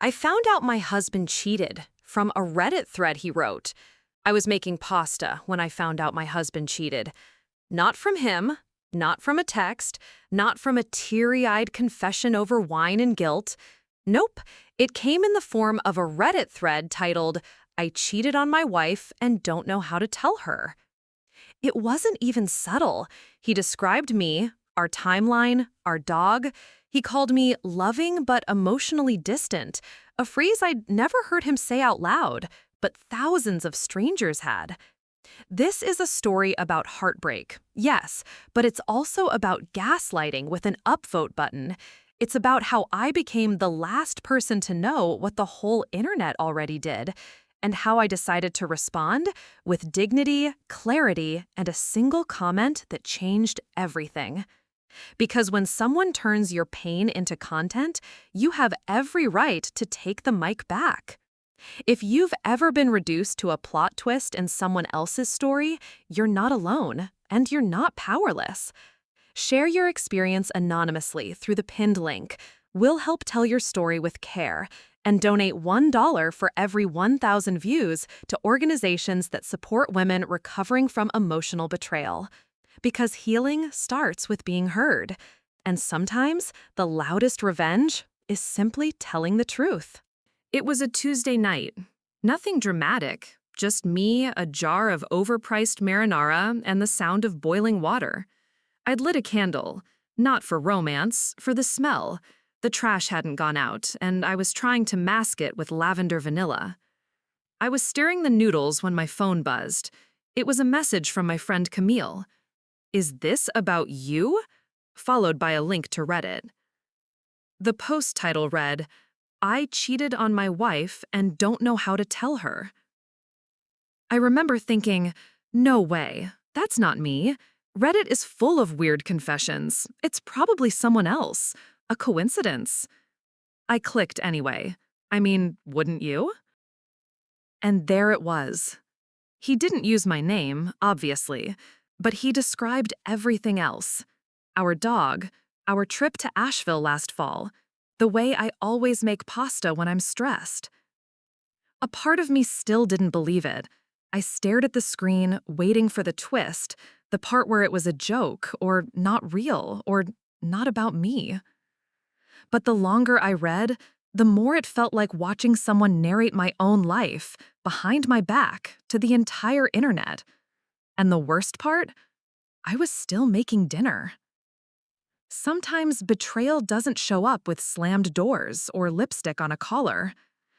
I found out my husband cheated from a Reddit thread he wrote. I was making pasta when I found out my husband cheated. Not from him, not from a text, not from a teary-eyed confession over wine and guilt. Nope, it came in the form of a Reddit thread titled, "I cheated on my wife and don't know how to tell her." It wasn't even subtle. He described me, our timeline, our dog. He called me loving but emotionally distant, a phrase I'd never heard him say out loud, but thousands of strangers had. This is a story about heartbreak, yes, but it's also about gaslighting with an upvote button. It's about how I became the last person to know what the whole internet already did, and how I decided to respond with dignity, clarity, and a single comment that changed everything. Because when someone turns your pain into content, you have every right to take the mic back. If you've ever been reduced to a plot twist in someone else's story, you're not alone, and you're not powerless. Share your experience anonymously through the pinned link. We'll help tell your story with care, and donate $1 for every 1,000 views to organizations that support women recovering from emotional betrayal. Because healing starts with being heard, and sometimes the loudest revenge is simply telling the truth. It was a Tuesday night. Nothing dramatic, just me, a jar of overpriced marinara, and the sound of boiling water. I'd lit a candle, not for romance, for the smell. The trash hadn't gone out, and I was trying to mask it with lavender vanilla. I was stirring the noodles when my phone buzzed. It was a message from my friend Camille. "Is this about you?" Followed by a link to Reddit. The post title read, "I cheated on my wife and don't know how to tell her." I remember thinking, no way, that's not me. Reddit is full of weird confessions. It's probably someone else. A coincidence. I clicked anyway. I mean, wouldn't you? And there it was. He didn't use my name, obviously, but he described everything else. Our dog, our trip to Asheville last fall, the way I always make pasta when I'm stressed. A part of me still didn't believe it. I stared at the screen, waiting for the twist, the part where it was a joke, or not real, or not about me. But the longer I read, the more it felt like watching someone narrate my own life, behind my back, to the entire internet. And the worst part? I was still making dinner. Sometimes betrayal doesn't show up with slammed doors or lipstick on a collar.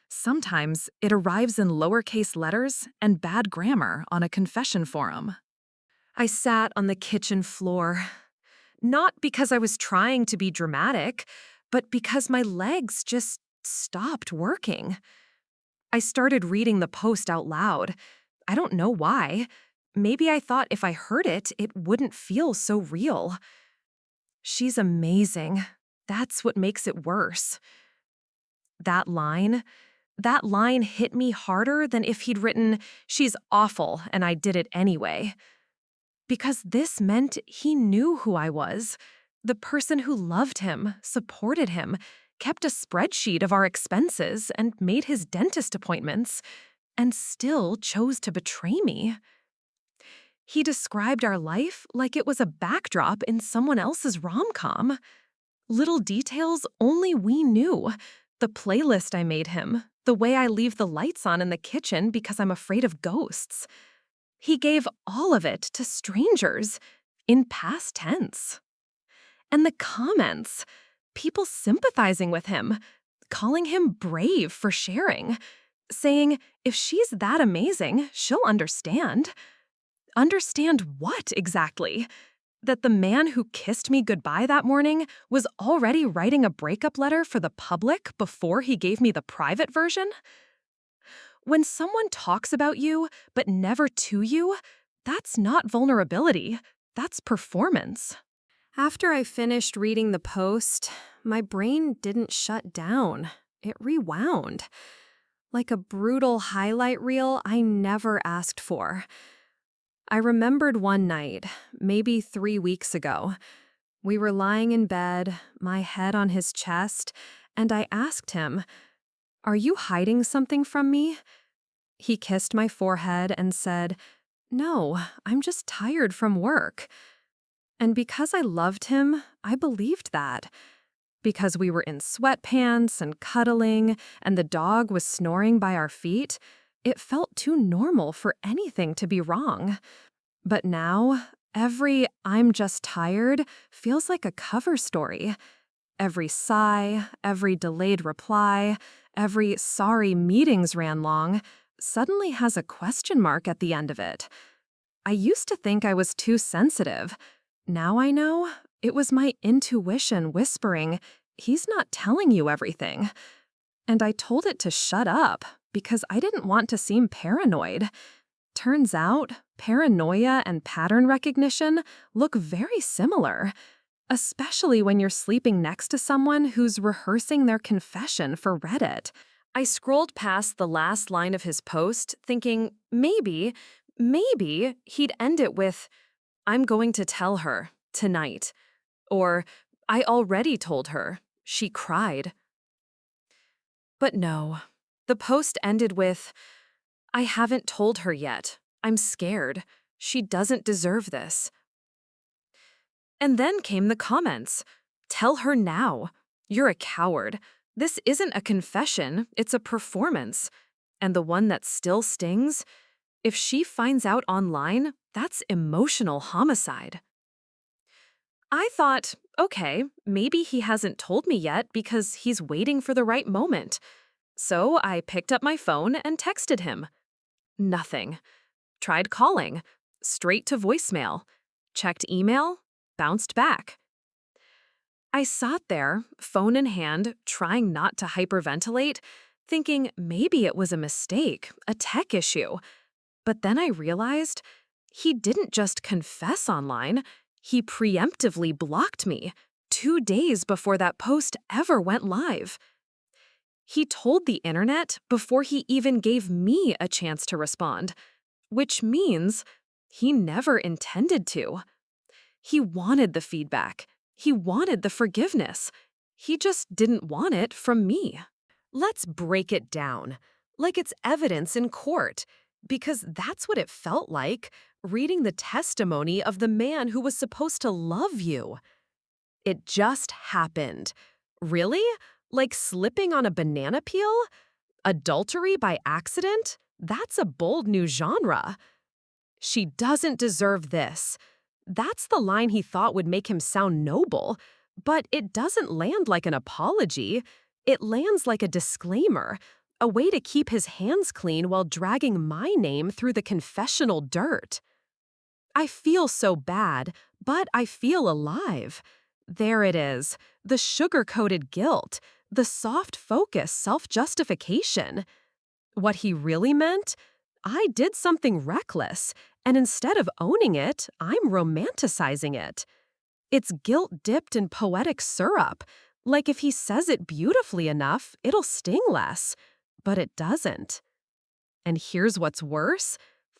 Sometimes it arrives in lowercase letters and bad grammar on a confession forum. I sat on the kitchen floor, not because I was trying to be dramatic, but because my legs just stopped working. I started reading the post out loud. I don't know why. Maybe I thought if I heard it, it wouldn't feel so real. "She's amazing. That's what makes it worse." That line hit me harder than if he'd written, "She's awful and I did it anyway." Because this meant he knew who I was, the person who loved him, supported him, kept a spreadsheet of our expenses, and made his dentist appointments, and still chose to betray me. He described our life like it was a backdrop in someone else's rom-com. Little details only we knew. The playlist I made him, the way I leave the lights on in the kitchen because I'm afraid of ghosts. He gave all of it to strangers, in past tense. And the comments, people sympathizing with him, calling him brave for sharing, saying, if she's that amazing, she'll understand. Understand what exactly? That the man who kissed me goodbye that morning was already writing a breakup letter for the public before he gave me the private version? When someone talks about you, but never to you, that's not vulnerability, that's performance. After I finished reading the post, my brain didn't shut down. It rewound. Like a brutal highlight reel I never asked for. I remembered one night, maybe 3 weeks ago. We were lying in bed, my head on his chest, and I asked him, "Are you hiding something from me?" He kissed my forehead and said, "No, I'm just tired from work." And because I loved him, I believed that. Because we were in sweatpants and cuddling, and the dog was snoring by our feet, it felt too normal for anything to be wrong. But now, every "I'm just tired" feels like a cover story. Every sigh, every delayed reply, every "sorry meetings ran long" suddenly has a question mark at the end of it. I used to think I was too sensitive. Now I know it was my intuition whispering, "He's not telling you everything." And I told it to shut up because I didn't want to seem paranoid. Turns out, paranoia and pattern recognition look very similar, especially when you're sleeping next to someone who's rehearsing their confession for Reddit. I scrolled past the last line of his post, thinking maybe he'd end it with, "I'm going to tell her tonight," or "I already told her. She cried." But no, the post ended with, "I haven't told her yet. I'm scared. She doesn't deserve this." And then came the comments. "Tell her now. You're a coward. This isn't a confession, it's a performance." And the one that still stings? If she finds out online, that's emotional homicide. I thought, okay, maybe he hasn't told me yet because he's waiting for the right moment. So I picked up my phone and texted him. Nothing. Tried calling. Straight to voicemail. Checked email. Bounced back. I sat there, phone in hand, trying not to hyperventilate, thinking maybe it was a mistake, a tech issue. But then I realized he didn't just confess online, he preemptively blocked me 2 days before that post ever went live. He told the internet before he even gave me a chance to respond, which means he never intended to. He wanted the feedback. He wanted the forgiveness. He just didn't want it from me. Let's break it down, like it's evidence in court, because that's what it felt like, reading the testimony of the man who was supposed to love you. It just happened. Really? Like slipping on a banana peel? Adultery by accident? That's a bold new genre. "She doesn't deserve this." That's the line he thought would make him sound noble, but it doesn't land like an apology. It lands like a disclaimer, a way to keep his hands clean while dragging my name through the confessional dirt. I feel so bad, but I feel alive. There it is, the sugar-coated guilt, the soft focus self-justification. What he really meant? I did something reckless, and instead of owning it, I'm romanticizing it. It's guilt dipped in poetic syrup, like if he says it beautifully enough, it'll sting less. But it doesn't. And here's what's worse.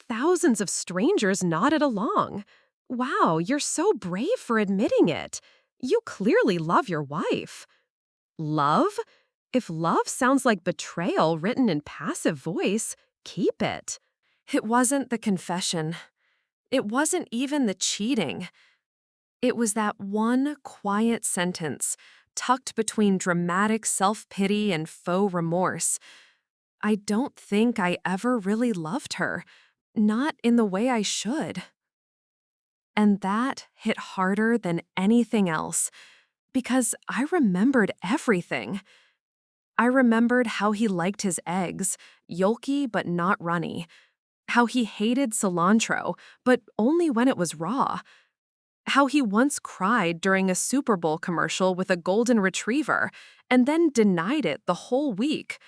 Thousands of strangers nodded along. "Wow, you're so brave for admitting it. You clearly love your wife." Love? If love sounds like betrayal written in passive voice, keep it. It wasn't the confession. It wasn't even the cheating. It was that one quiet sentence, tucked between dramatic self-pity and faux remorse. "I don't think I ever really loved her. Not in the way I should." And that hit harder than anything else, because I remembered everything. I remembered how he liked his eggs, yolky but not runny. How he hated cilantro, but only when it was raw. How he once cried during a Super Bowl commercial with a golden retriever, and then denied it the whole week.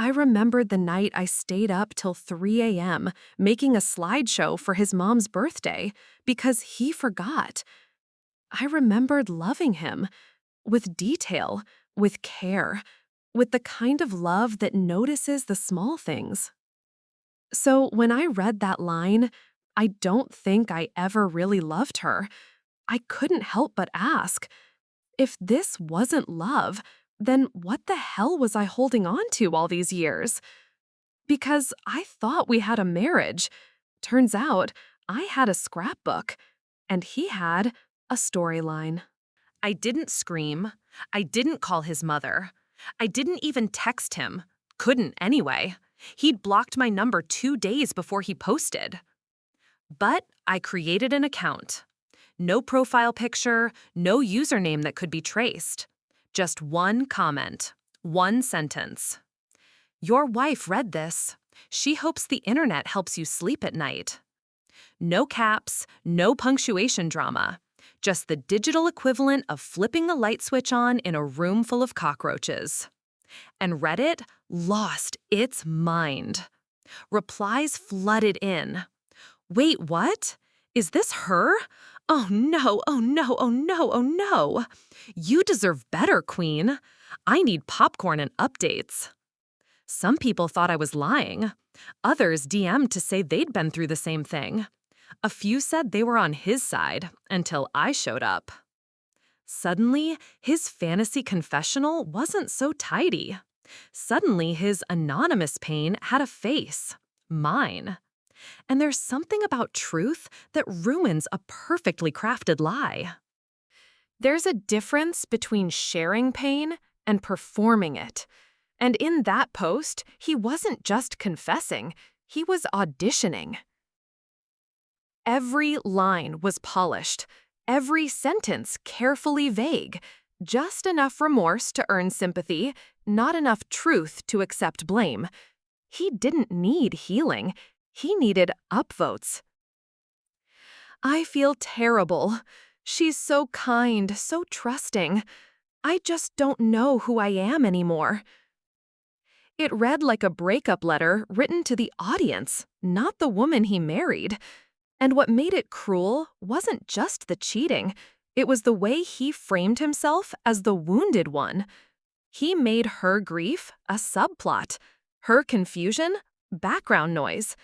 I remembered the night I stayed up till 3 a.m. making a slideshow for his mom's birthday because he forgot. I remembered loving him, with detail, with care, with the kind of love that notices the small things. So when I read that line, "I don't think I ever really loved her," I couldn't help but ask, if this wasn't love, Then what the hell was I holding on to all these years? Because I thought we had a marriage. Turns out I had a scrapbook, and he had a storyline. I didn't scream. I didn't call his mother. I didn't even text him. Couldn't anyway. He'd blocked my number 2 days before he posted. But I created an account. No profile picture, no username that could be traced. Just one comment, one sentence. Your wife read this. She hopes the internet helps you sleep at night. No caps, no punctuation drama. Just the digital equivalent of flipping the light switch on in a room full of cockroaches. And Reddit lost its mind. Replies flooded in. Wait, what? Is this her? Oh no, oh no, oh no, oh no. You deserve better, Queen. I need popcorn and updates. Some people thought I was lying. Others DM'd to say they'd been through the same thing. A few said they were on his side until I showed up. Suddenly, his fantasy confessional wasn't so tidy. Suddenly, his anonymous pain had a face. Mine. And there's something about truth that ruins a perfectly crafted lie. There's a difference between sharing pain and performing it. And in that post, he wasn't just confessing, he was auditioning. Every line was polished, every sentence carefully vague, just enough remorse to earn sympathy, not enough truth to accept blame. He didn't need healing, he needed upvotes. I feel terrible. She's so kind, so trusting. I just don't know who I am anymore. It read like a breakup letter written to the audience, not the woman he married. And what made it cruel wasn't just the cheating, it was the way he framed himself as the wounded one. He made her grief a subplot, her confusion background noise.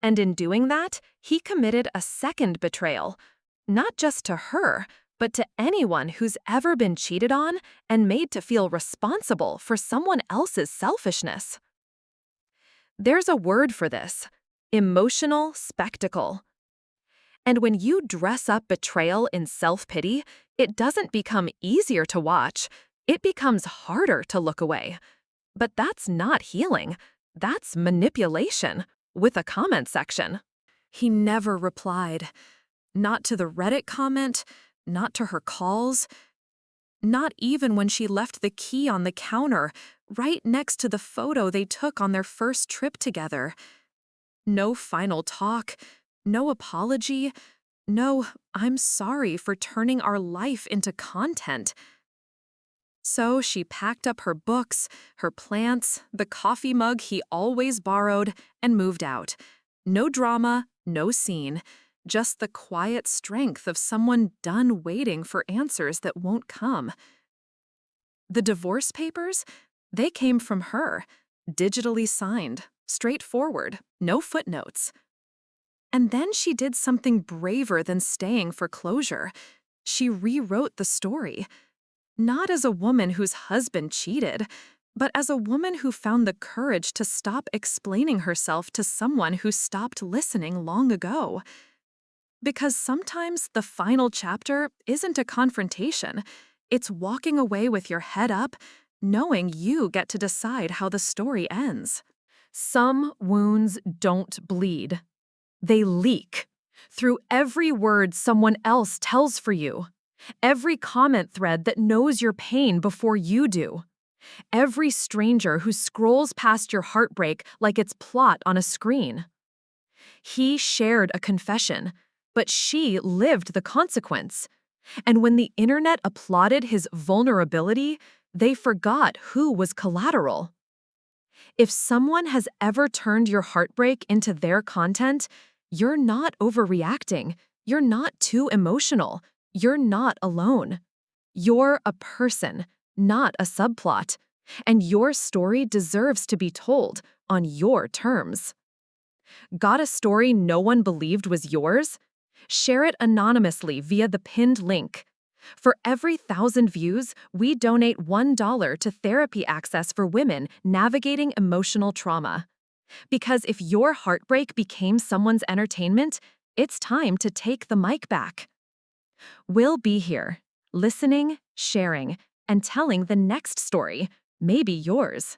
And in doing that, he committed a second betrayal, not just to her, but to anyone who's ever been cheated on and made to feel responsible for someone else's selfishness. There's a word for this: emotional spectacle. And when you dress up betrayal in self-pity, it doesn't become easier to watch, it becomes harder to look away. But that's not healing, that's manipulation, with a comment section. He never replied. Not to the Reddit comment, not to her calls, not even when she left the key on the counter, right next to the photo they took on their first trip together. No final talk, no apology, no "I'm sorry for turning our life into content." So she packed up her books, her plants, the coffee mug he always borrowed, and moved out. No drama, no scene. Just the quiet strength of someone done waiting for answers that won't come. The divorce papers? They came from her, digitally signed, straightforward, no footnotes. And then she did something braver than staying for closure. She rewrote the story. Not as a woman whose husband cheated, but as a woman who found the courage to stop explaining herself to someone who stopped listening long ago. Because sometimes the final chapter isn't a confrontation. It's walking away with your head up, knowing you get to decide how the story ends. Some wounds don't bleed. They leak through every word someone else tells for you, every comment thread that knows your pain before you do, every stranger who scrolls past your heartbreak like it's plot on a screen. He shared a confession, but she lived the consequence. And when the internet applauded his vulnerability, they forgot who was collateral. If someone has ever turned your heartbreak into their content, you're not overreacting. You're not too emotional. You're not alone. You're a person, not a subplot. And your story deserves to be told on your terms. Got a story no one believed was yours? Share it anonymously via the pinned link. For every 1,000 views, we donate $1 to therapy access for women navigating emotional trauma. Because if your heartbreak became someone's entertainment, it's time to take the mic back. We'll be here, listening, sharing, and telling the next story, maybe yours.